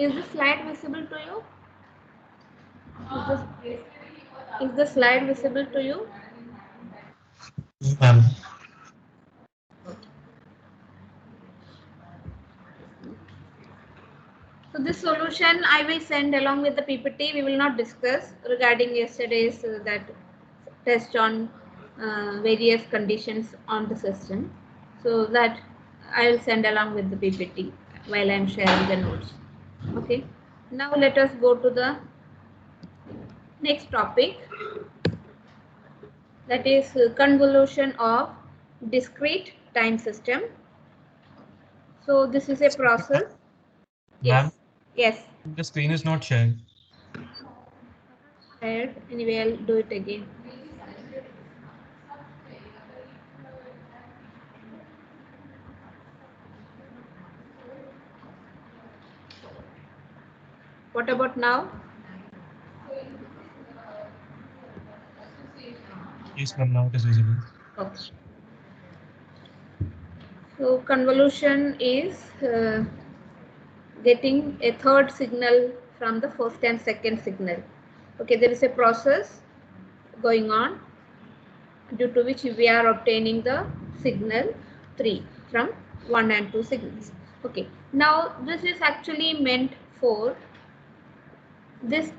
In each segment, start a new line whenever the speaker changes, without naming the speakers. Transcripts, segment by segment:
Is the slide visible to you? Is the slide visible to you?
Ma'am.
So this solution I will send along with the PPT. We will not discuss regarding yesterday's that test on various conditions on the system. So that I will send along with the PPT while I am sharing the notes. Okay. Now let us go to the next topic, that is convolution of discrete time system. So this is a process.
Ma'am,
Yes. Yes.
the screen is not sharing.
Shared. Anyway, I'll do it again. What about now?
Yes, ma'am, now it is visible.
Okay. So convolution is getting a third signal from the first and second signal. Okay, there is a process going on due to which we are obtaining the signal 3 from 1 and 2 signals. Okay, now this is actually meant for this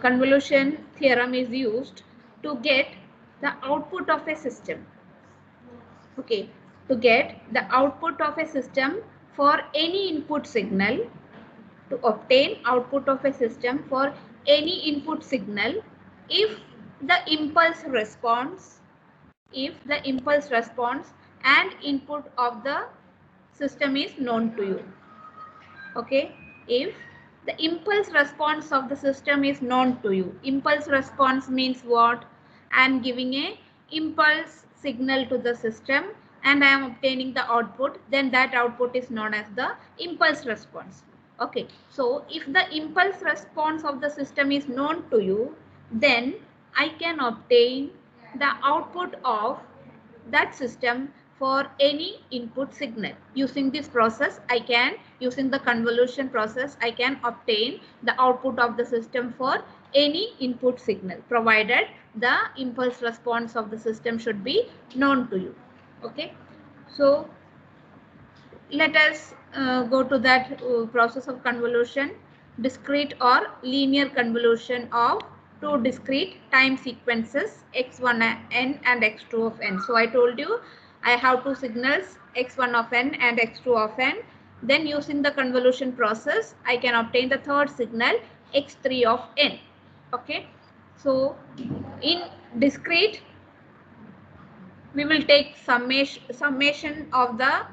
convolution theorem is used to get the output of a system. Okay, to get the output of a system for any input signal, to obtain output of a system for any input signal if the impulse response and input of the system is known to you. Okay, if the impulse response of the system is known to you. Impulse response means what? I am giving a impulse signal to the system and I am obtaining the output, then that output is known as the impulse response. Okay, so if the impulse response of the system is known to you, then I can obtain the output of that system for any input signal. Using this process, using the convolution process, I can obtain the output of the system for any input signal, provided the impulse response of the system should be known to you. Okay, so let us go to that process of convolution, discrete or linear convolution of two discrete time sequences x1 n and x2 of n. So I told you I have two signals x1 of n and x2 of n. Then using the convolution process, I can obtain the third signal x3 of n. Okay, so in discrete, we will take summation of the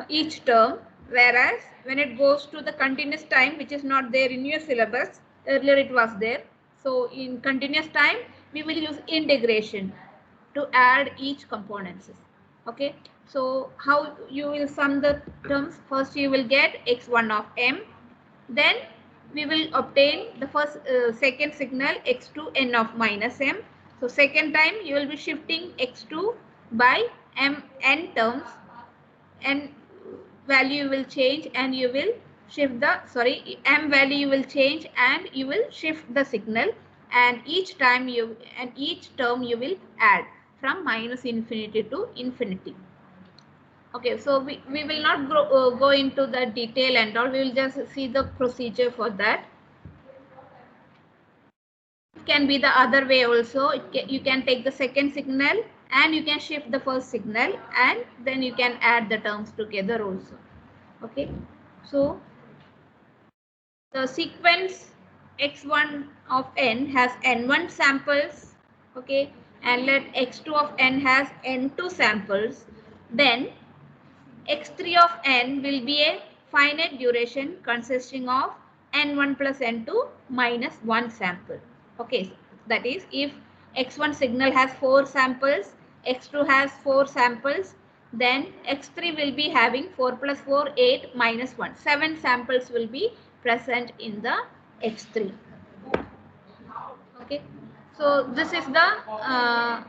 each term, whereas when it goes to the continuous time, which is not there in your syllabus, earlier it was there. So in continuous time, we will use integration to add each components. Okay, so how you will sum the terms? First you will get x1 of m, then we will obtain the second signal x2 n of minus m. So second time you will be shifting x2 by m n terms, and value will change and you will shift the m value will change and you will shift the signal, and each term you will add from minus infinity to infinity. Okay, so we will not go into the detail and all, we will just see the procedure for that. It can be the other way also. You can take the second signal and you can shift the first signal, and then you can add the terms together also. Okay, so the sequence x1 of n has n1 samples. Okay, and let x2 of n has n2 samples. Then x3 of n will be a finite duration consisting of n1 plus n2 minus 1 sample. Okay, that is, if x1 signal has 4 samples, x2 has 4 samples, then x3 will be having 4 plus 4, 8 minus 1. 7 samples will be present in the x3. Okay, so this is the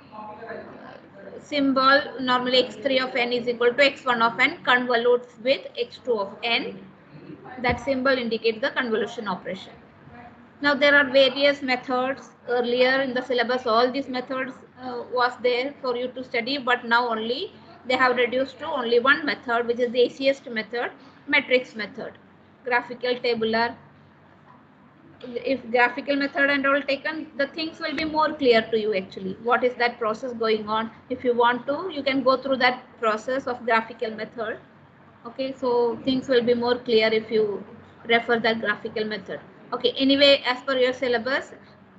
symbol. Normally x3 of n is equal to x1 of n convolutes with x2 of n. That symbol indicates the convolution operation. Now there are various methods. Earlier in the syllabus, all these methods was there for you to study, but now only they have reduced to only one method, which is the easiest method, matrix method. Graphical, tabular. If graphical method and all taken, the things will be more clear to you actually. What is that process going on? If you want to, you can go through that process of graphical method. Okay, so things will be more clear if you refer that graphical method. Okay, anyway, as per your syllabus,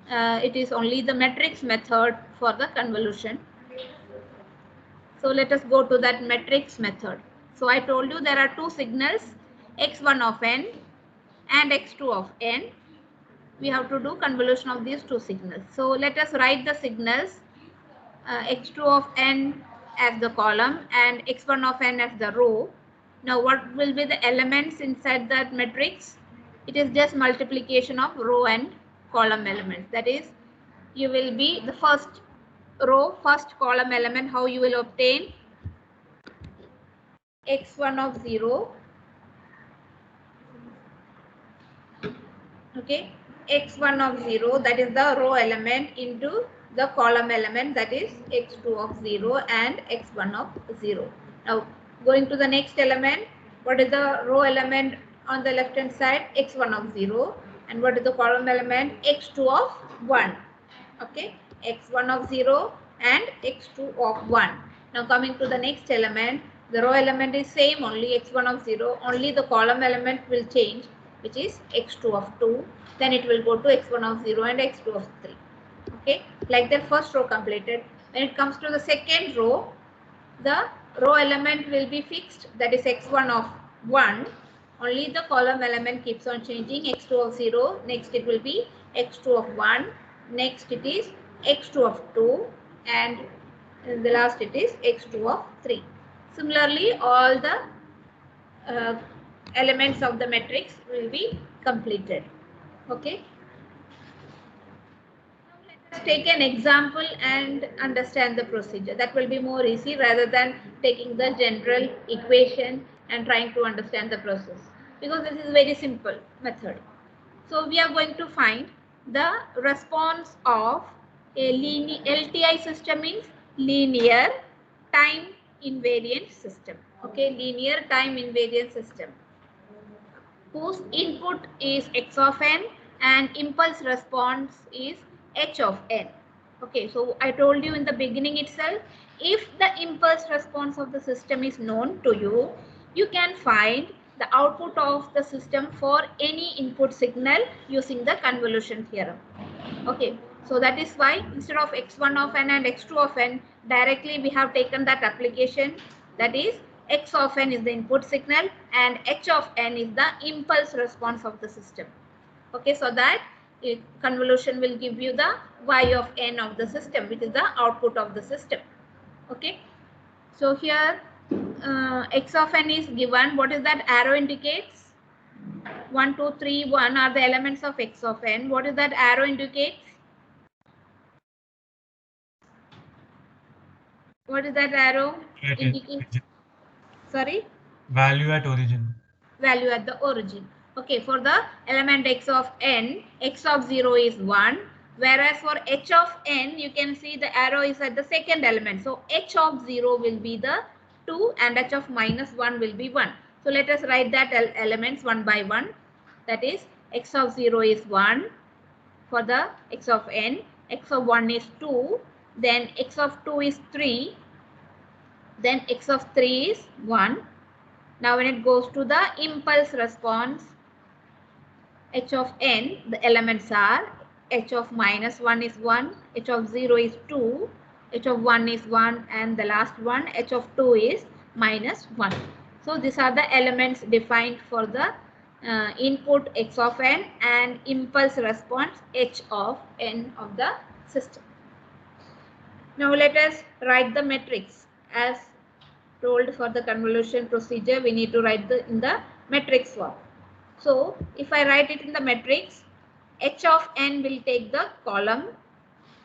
it is only the matrix method for the convolution. So let us go to that matrix method. So I told you there are two signals, x1 of n and x2 of n. We have to do convolution of these two signals. So let us write the signals, x2 of n as the column and x1 of n as the row. Now what will be the elements inside that matrix? It is just multiplication of row and column elements. That is, you will be the first row, first column element, how you will obtain x1 of 0. Okay, x1 of 0, that is the row element, into the column element, that is x2 of 0 and x1 of 0. Now going to the next element, what is the row element on the left hand side? X1 of 0. And what is the column element? X2 of 1. Okay, x1 of 0 and x2 of 1. Now coming to the next element, the row element is same, only x1 of 0, only the column element will change, which is x2 of 2. Then it will go to x1 of 0 and x2 of 3. Okay, like that first row completed. When it comes to the second row, the row element will be fixed, that is x1 of 1. Only the column element keeps on changing, x2 of 0, next it will be x2 of 1, next it is x2 of 2, and in the last it is x2 of 3. Similarly, all the elements of the matrix will be completed. Okay. Now let us take an example and understand the procedure. That will be more easy rather than taking the general equation and trying to understand the process, because this is a very simple method. So we are going to find the response of a linear LTI system, means linear time invariant system. Okay, linear time invariant system whose input is x of n and impulse response is h of n. Okay, so I told you in the beginning itself, if the impulse response of the system is known to you, you can find the output of the system for any input signal using the convolution theorem. Okay, so that is why instead of x1 of n and x2 of n, directly we have taken that application, that is x of n is the input signal and h of n is the impulse response of the system. Okay, so that convolution will give you the y of n of the system, which is the output of the system. Okay, so here x of n is given. What is that arrow indicates? 1, 2, 3, 1 are the elements of x of n. What is that arrow indicates? What is that arrow indicate? Sorry?
Value at origin.
Value at the origin. Okay, for the element x of n, x of 0 is 1. Whereas for h of n, you can see the arrow is at the second element. So h of 0 will be the 2 and h of minus 1 will be 1. So let us write that elements one by one. That is x of 0 is 1 for the x of n. X of 1 is 2. Then x of 2 is 3. Then x of 3 is 1. Now when it goes to the impulse response, h of n, the elements are h of minus 1 is 1, h of 0 is 2, h of 1 is 1, and the last one, h of 2 is minus 1. So these are the elements defined for the input x of n and impulse response h of n of the system. Now let us write the matrix. As told, for the convolution procedure, we need to write in the matrix form. So if I write it in the matrix, h of n will take the column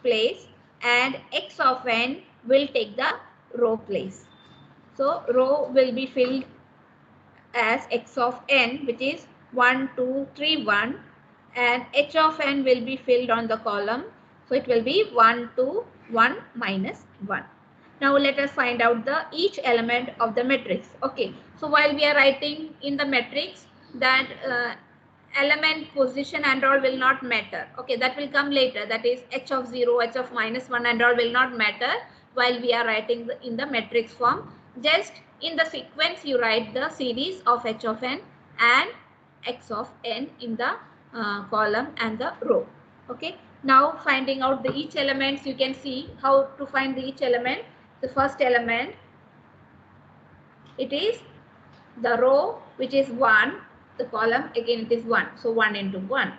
place and x of n will take the row place. So row will be filled as x of n, which is 1, 2, 3, 1, and h of n will be filled on the column. So it will be 1, 2, 1 minus 1. Now let us find out the each element of the matrix. Okay, so while we are writing in the matrix, that element position and all will not matter. Okay, that will come later. That is h of 0, h of minus 1 and all will not matter while we are writing in the matrix form. Just in the sequence you write the series of h of n and x of n in the column and the row. Okay, now finding out the each elements, you can see how to find the each element. The first element, it is the row which is 1, the column again it is 1, so 1 into 1.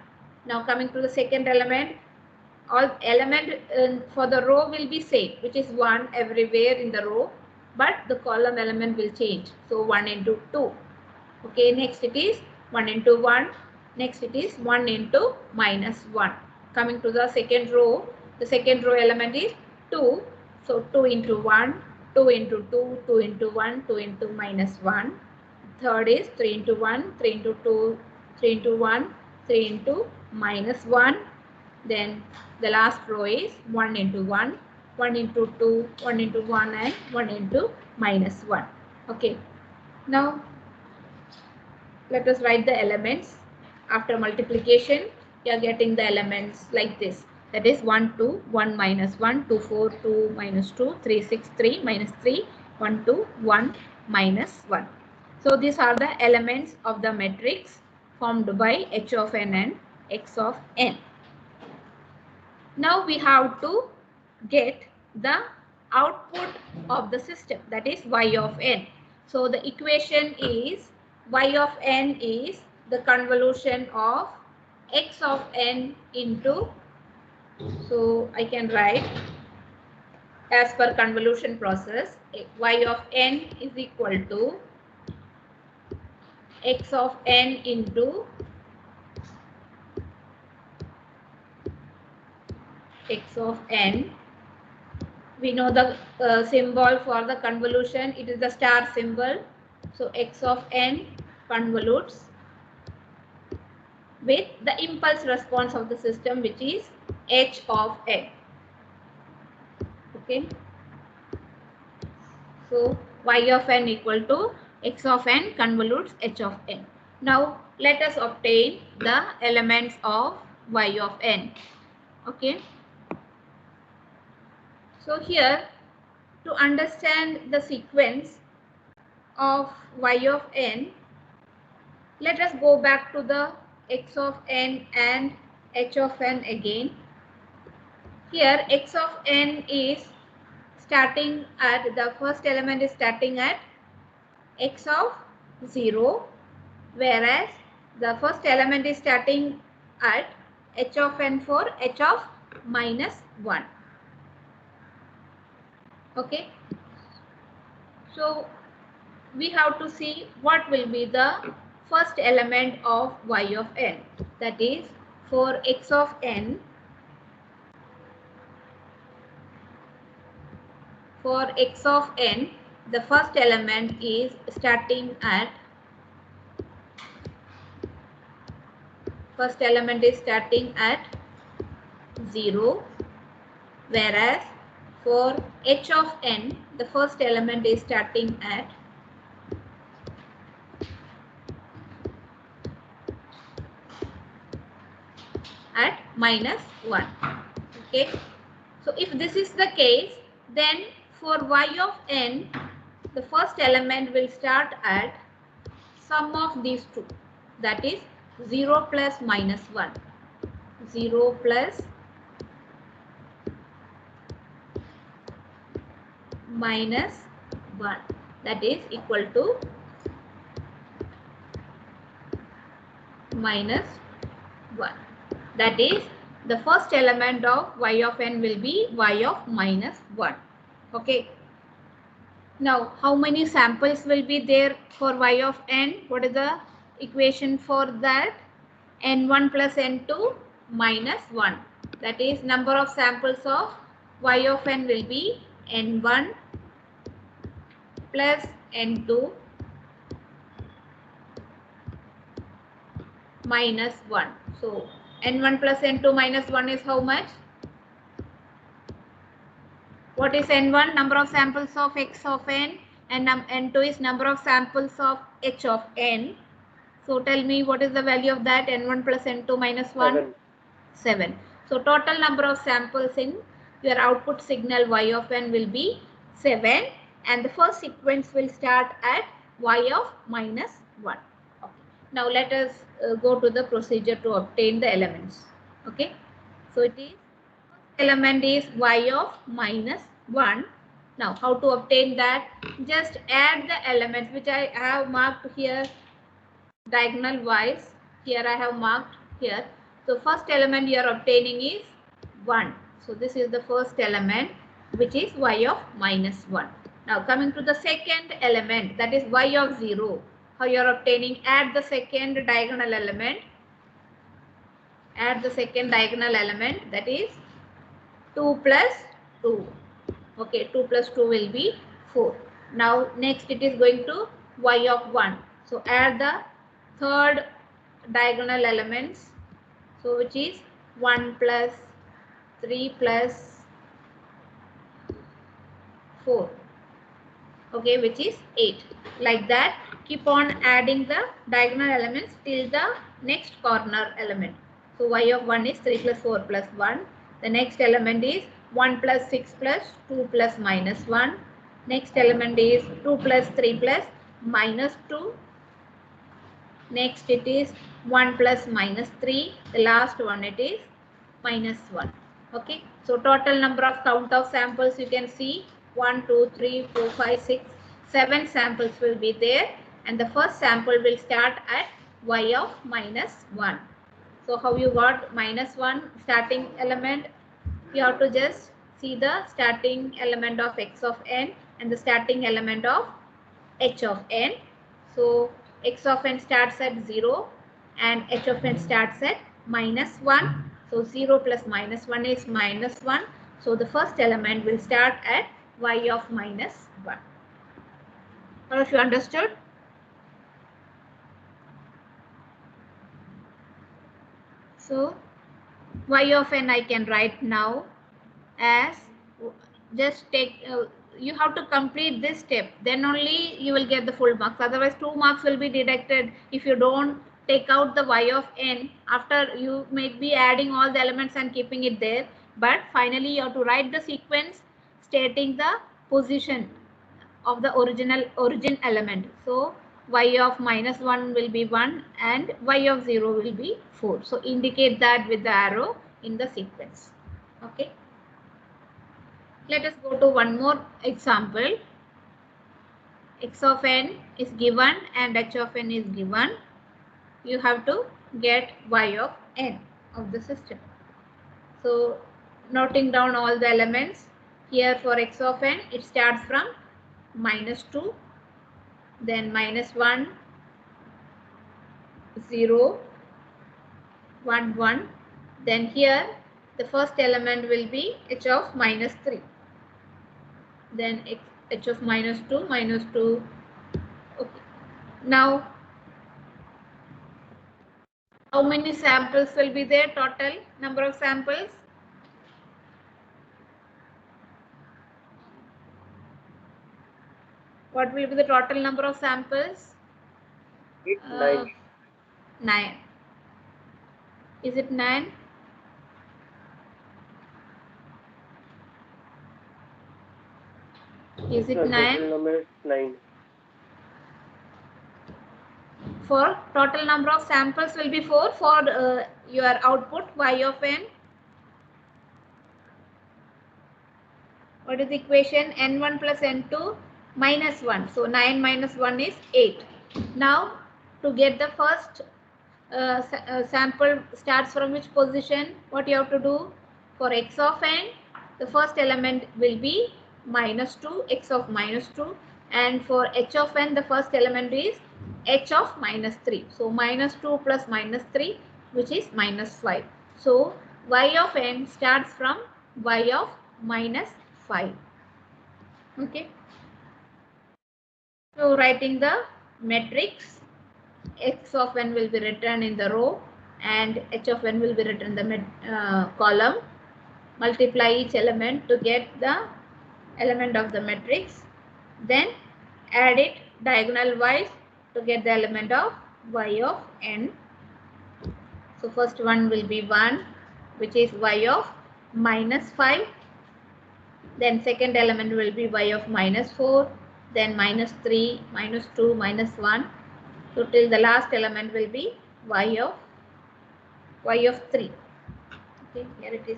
Now coming to the second element, all element for the row will be same, which is 1 everywhere in the row, but the column element will change, so 1 into 2. Okay, next it is 1 into 1, next it is 1 into minus 1. Coming to the second row, the second row element is 2, so 2 into 1, 2 into 2, 2 into 1, 2 into minus 1. Third is 3 into 1, 3 into 2, 3 into 1, 3 into minus 1. Then the last row is 1 into 1, 1 into 2, 1 into 1 and 1 into minus 1. Okay, now let us write the elements. After multiplication, you are getting the elements like this. That is 1, 2, 1 minus 1, 2, 4, 2 minus 2, 3, 6, 3 minus 3, 1, 2, 1 minus 1. So these are the elements of the matrix formed by h of n and x of n. Now we have to get the output of the system, that is y of n. So the equation is y of n is the convolution of x of n into, so I can write as per convolution process, y of n is equal to x of n into x of n. We know the symbol for the convolution, it is the star symbol. So x of n convolutes with the impulse response of the system, which is h of n. Okay, so y of n equal to x of n convolutes h of n. Now let us obtain the elements of y of n. Okay, so here, to understand the sequence of y of n, let us go back to the x of n and h of n again. Here x of n is starting at, the first element is starting at x of 0, whereas the first element is starting at h of n for h of minus 1. Okay, so we have to see what will be the first element of y of n. That is, for x of n, the first element is starting at 0, whereas for h of n, the first element is starting at minus 1. Okay, so if this is the case, then for y of n, the first element will start at sum of these two, that is 0 plus minus 1. 0 plus minus 1, that is equal to minus 1. That is, the first element of y of n will be y of minus 1. Okay. Now, how many samples will be there for y of n? What is the equation for that? n1 plus n2 minus 1. That is, number of samples of y of n will be n1 plus n2 minus 1. So n1 plus n2 minus 1 is how much? What is n1? Number of samples of x of n, and n2 is number of samples of h of n. So tell me what is the value of that? N1 plus n2 minus 1? 7. So total number of samples in your output signal y of n will be 7, and the first sequence will start at y of minus 1. Okay. Now let us go to the procedure to obtain the elements. Okay. So it is, element is y of minus 1. Now how to obtain that? Just add the elements which I have marked here diagonal wise. Here I have marked here. So first element you are obtaining is 1. So this is the first element, which is y of minus 1. Now coming to the second element, that is y of 0. How you are obtaining? Add the second diagonal element. Add the second diagonal element, that is 2 plus 2. Okay, 2 plus 2 will be 4. Now next it is going to y of 1. So add the third diagonal elements, so which is 1 plus 3 plus 4, okay, which is 8. Like that, keep on adding the diagonal elements till the next corner element. So y of 1 is 3 plus 4 plus 1. The next element is 1 plus 6 plus 2 plus minus 1. Next element is 2 plus 3 plus minus 2. Next it is 1 plus minus 3. The last one it is minus 1. Okay. So total number of count of samples you can see 1, 2, 3, 4, 5, 6, 7 samples will be there, and the first sample will start at y of minus 1. So how you got minus 1 starting element? You have to just see the starting element of x of n and the starting element of h of n. So x of n starts at 0 and h of n starts at minus 1. So 0 plus minus 1 is minus 1. So the first element will start at y of minus 1. All of you understood? So y of n I can write now as, just take, you have to complete this step, then only you will get the full marks. Otherwise 2 marks will be deducted if you don't take out the y of n. After, you may be adding all the elements and keeping it there, but finally you have to write the sequence stating the position of the origin element. So y of minus 1 will be 1 and y of 0 will be 4. So indicate that with the arrow in the sequence. Okay. Let us go to one more example. X of n is given and h of n is given. You have to get y of n of the system. So noting down all the elements, here for x of n it starts from minus 2, then minus 1, 0, 1, 1. Then here the first element will be h of minus 3. Then h of minus 2, minus 2. Okay. Now, how many samples will be there? Total number of samples? What will be the total number of samples?
9.
9. Is it 9? Is it 9?
Total number is 9.
For total number of samples will be 4 for your output y of n. What is the equation? n1 plus n2 minus 1. So 9 minus 1 is 8. Now to get the first sample starts from which position? What you have to do? For x of n, the first element will be minus 2, x of minus 2, and for h of n the first element is h of minus 3. So minus 2 plus minus 3, which is minus 5. So y of n starts from y of minus 5. Okay. So writing the matrix, x of n will be written in the row and h of n will be written in the column. Multiply each element to get the element of the matrix. Then add it diagonal wise to get the element of y of n. So first one will be 1, which is y of -5. Then second element will be y of -4. Then -3, -2, -1. So till the last element will be y of 3. Okay, here it is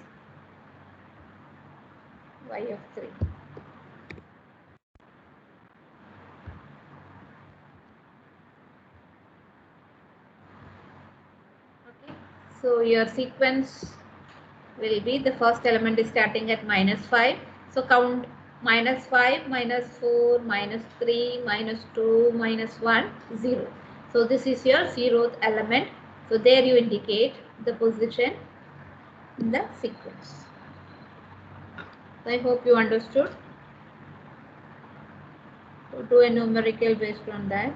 y of 3. Okay, so your sequence will be the first element is starting at -5. So count -5, -4, -3, -2, -1, 0. So this is your 0th element. So there you indicate the position in the sequence. So I hope you understood. So do a numerical based on that.